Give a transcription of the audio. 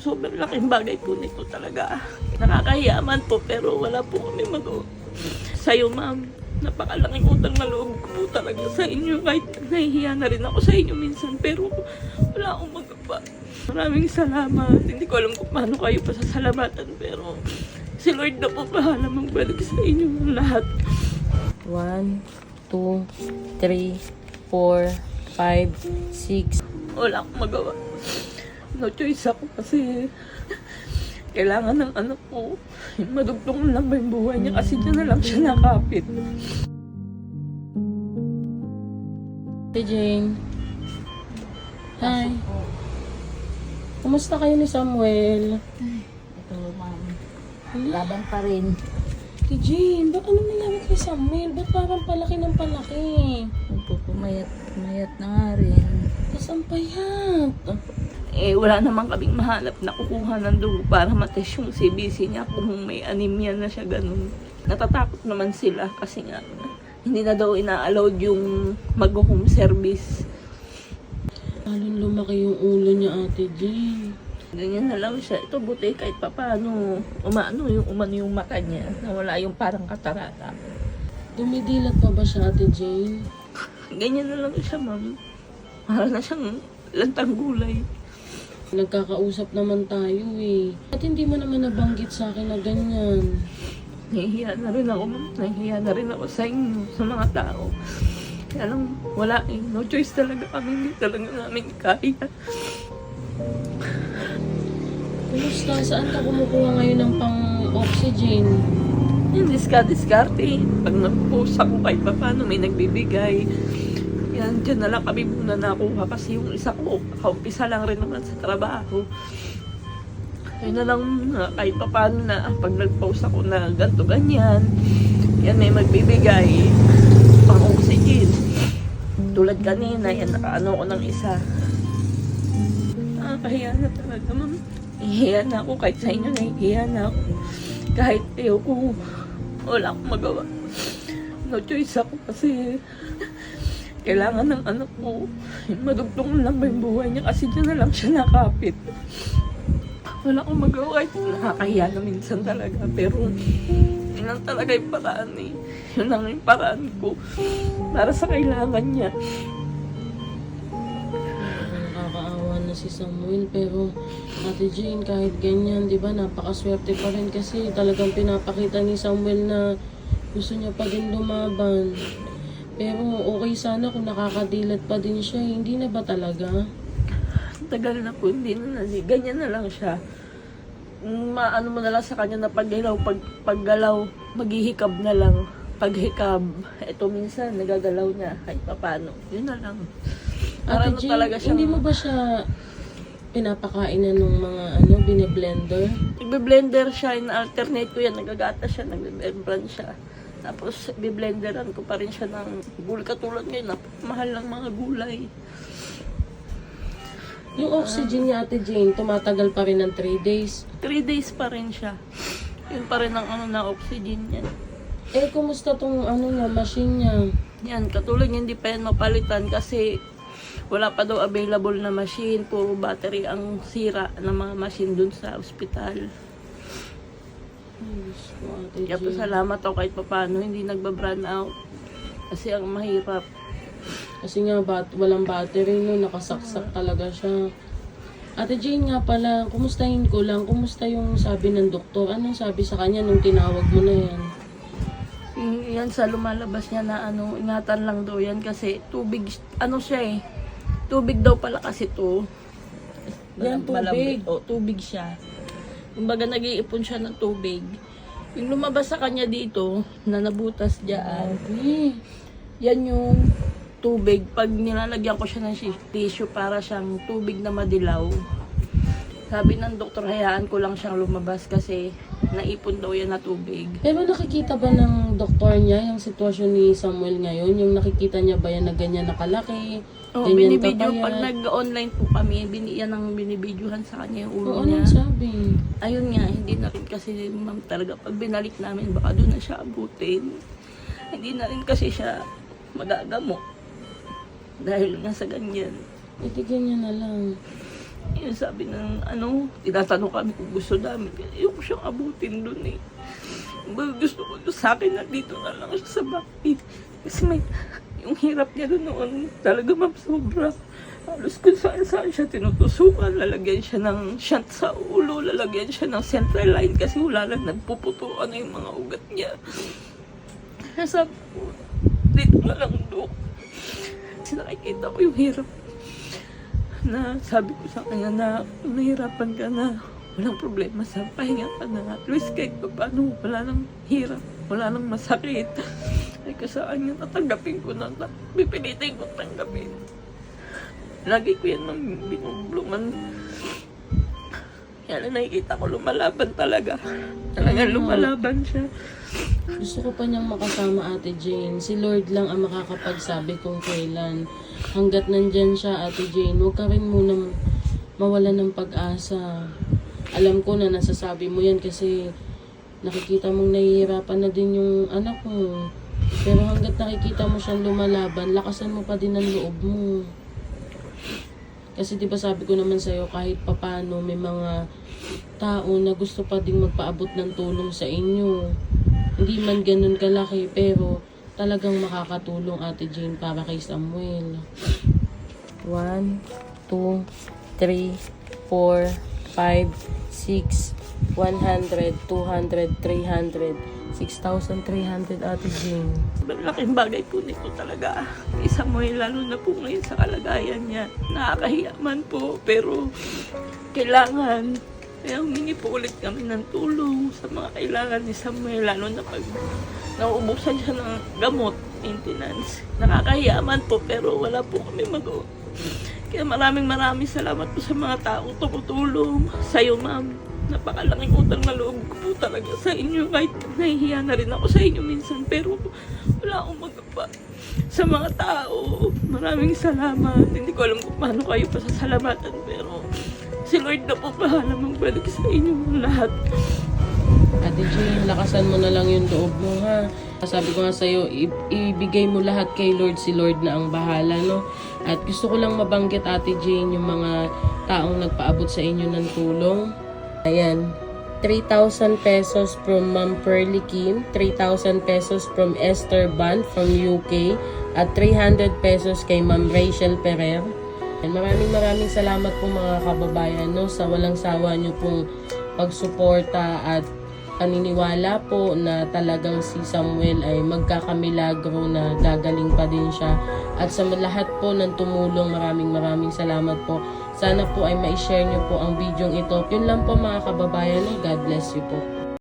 Sobrang laking bagay po nito talaga. Nakakahiya man po pero wala po kami magawa. Sa'yo ma'am, napakalaking utang na loob ko po talaga sa inyo. Kahit nahihiya na rin ako sa inyo minsan pero wala akong magawa. Maraming salamat. Hindi ko alam kung paano kayo pasasalamatan pero si Lord na po bahala magbalik sa inyo ng lahat. 1, 2, 3, 4, 5, 6. Wala akong magawa. No choice ako kasi kailangan ng anak ko. Madugtong lang ba yung buhay niya kasi dyan na lang siya nakapit. Hey Jane. Hi. Kumusta kayo ni Samuel? Ito, ma'am. Hala, Laban pa rin. Hey Jane, ba't ano nangyari kay Samuel? Ba't parang palaki ng palaki? Pumayat na nga rin. Kasampayat. Wala naman kaming mahanap na kukuha ng dugo para matest yung CBC niya kung may anemia na siya ganun. Natatakot naman sila kasi nga hindi na daw ina-allowed yung mag-home service. Lalong lumaki yung ulo niya, Ate Jane. Ganyan na lang siya. Ito buti kahit papaano umano yung mata niya na wala yung parang katarata. Dumidilat pa ba siya, Ate Jane? Ganyan na lang siya, ma'am. Para na siyang lantang gulay. Nagkakausap naman tayo eh. At hindi mo naman nabanggit sa akin na ganyan. Nahihiya na rin ako, ma'am. Nahihiya na rin ako sa inyo, sa mga tao. Kaya lang, wala eh. No choice talaga kami. Hindi talaga namin kaya. Kumusta? Saan ka kumukuha ngayon ng pang-oxygen? Yung diskarte. Pag nag-post ako kahit pa paano, may nagbibigay. Yan, dyan na lang kami muna nakuha kasi yung isa ko, kaumpisa lang rin naman sa trabaho. Ayun na lang kahit pa paano na pag nag-post ako na ganto ganyan, yan may magbibigay pang oxygen. Tulad kanina, yan nakaano ko ng isa. Nakakahiya na talaga, ma'am. Ihiya na ako kahit sa inyo, nahihiya na ako. Kahit ko, wala akong magawa. No choice ako kasi kailangan ng anak ko. Madugtong lang ba yung buhay niya kasi dyan na lang siya nakapit. Wala akong magawa kahit nakakahiya na minsan talaga. Pero yun lang talaga yung paraan eh. Yun lang yung paraan ko para sa kailangan niya. Nakakaawa na si Samuel pero Ate Jane kahit ganyan, di ba napakaswerte pa rin kasi talagang pinapakita ni Samuel na gusto niya pa din lumaban. Pero okay sana kung nakakadilat pa din siya. Hindi na ba talaga? Tagal na po, hindi na. Ganyan na lang siya. Maano mo na lang sa kanya na paggalaw, paggalaw, maghihikab na lang. Paghikab, eto minsan nagagalaw niya kahit papano. Yun na lang. Para Ate na Jane, talaga siyang, hindi mo ba siya pinapakain na nung mga bine-blender? nagbe-blender siya, in-alternate ko yan, nagagata siya, nagbe-blend siya. Tapos, biblenderan ko pa rin siya ng gulay. Katulad ngayon, mahal ng mga gulay. Yung oxygen niya, Ate Jane, tumatagal pa rin ng 3 days. 3 days pa rin siya. Yun pa rin ang na oxygen niya. Eh, kumusta tong niya, machine niya? Yan, katulad niya, hindi pa yan mapalitan kasi wala pa daw available na machine. Puro battery ang sira ng mga machine dun sa ospital. Ate Kaya po Jane. salamat ako kahit paano hindi nagba-brand out. Kasi ang mahirap. Kasi nga, walang battery no, nakasaksak talaga siya. Ate Jane nga pala, kumustahin ko lang, kumusta yung sabi ng doktor? Anong sabi sa kanya nung tinawag mo na yan? Yan sa lumalabas niya na ingatan lang daw yan kasi tubig, siya eh. Tubig daw pala kasi to. Yan, tubig. Malambot. O, tubig siya. Kumbaga nag-iipon siya ng tubig. Yung lumabas sa kanya dito, na nabutas dyan, yan yung tubig. Pag nilalagyan ko siya ng tissue para siyang tubig na madilaw, sabi ng doktor, hayaan ko lang siyang lumabas kasi naipon daw yan na tubig. Pero nakikita ba ng doktor niya yung sitwasyon ni Samuel ngayon? Yung nakikita niya ba yan na ganyan nakalaki? Oo, Ganyan binibidyo. kapayat? Pag nag-online po kami, yan ang binibidyohan sa kanya yung ulo Oo, niya. anong sabi? Ayun nga, hindi na rin kasi ma'am talaga pag binalik namin, baka doon na siya abutin. Hindi na rin kasi siya magagamo. Dahil nga sa ganyan. Itigan niya na lang. Yung sabi ng tinatanong kami kung gusto namin. Ayoko siyang abutin dun eh. Gusto ko doon sa akin na dito na lang siya sa bahay. Kasi yung hirap niya doon noon talaga ma'am sobra. Halos kung saan siya tinutusukan, lalagyan siya ng shunt sa ulo, lalagyan siya ng central line kasi wala lang nagpuputukan na yung mga ugat niya. Kaya sabi ko, dito na lang doon. Kasi nakikita ko yung hirap na sabi ko sa kanya na kung nahihirapan ka na, walang problema sa pahinga ka na. At least kahit pa paano, wala nang hirap, wala nang masakit. Ay kasaan niya, tatanggapin ko na, pipilitin ko tanggapin. Lagi ko yan binubulungan. Kaya na nakikita ko lumalaban talaga. Talagang lumalaban siya. Gusto ko pa niyang makasama Ate Jane. Si Lord lang ang makakapagsabi kung kailan. Hanggat nandyan siya, Ate Jane, huwag ka rin muna mawala ng pag-asa. Alam ko na nasasabi mo yan kasi nakikita mong nahihirapan na din yung anak mo. Pero hanggat nakikita mo siyang lumalaban, lakasan mo pa din ang loob mo. Kasi diba sabi ko naman sa'yo, kahit papano may mga tao na gusto pa ding magpaabot ng tulong sa inyo. Hindi man ganun kalaki, pero talagang makakatulong Ate Jane para kay Samuel. 1, 2, 3, 4, 5, 6, 100, 200, 300, 6,300 Ate Jane. Malaking bagay po nito talaga. Isa mo lalo na po ngayon sa kalagayan niya. Nakakahiya man po, pero kailangan. Kaya humingi po ulit kami ng tulong sa mga kailangan ni Samuel, lalo na pag nauubusan siya ng gamot, maintenance. Nakakahiya man po, pero wala po kami magawa. Kaya maraming salamat po sa mga taong tumutulong. Sa'yo, ma'am. Napakalaking utang na loob ko po talaga sa inyo. Kahit nahihiya na rin ako sa inyo minsan, pero wala akong magawa. Sa mga tao, maraming salamat. Hindi ko alam kung paano kayo pasasalamatan, pero si Lord na po bahala magbalik sa inyo lahat. Ate Jane, lakasan mo na lang yung loob mo, ha? Sabi ko nga sa'yo, ibigay mo lahat kay Lord, si Lord na ang bahala, no? At gusto ko lang mabanggit, Ate Jane, yung mga taong nagpaabot sa inyo ng tulong. Ayan, 3,000 pesos from Ma'am Pearly Kim, 3,000 pesos from Esther Band from UK, at 300 pesos kay Ma'am Rachel Ferrer. And maraming salamat po mga kababayan, no, sa walang sawa nyo pong pagsuporta at paniniwala po na talagang si Samuel ay magkakamilagro na gagaling pa din siya. At sa lahat po ng tumulong, maraming salamat po. Sana po ay ma-share nyo po ang video ito. Yun lang po mga kababayan. God bless you po.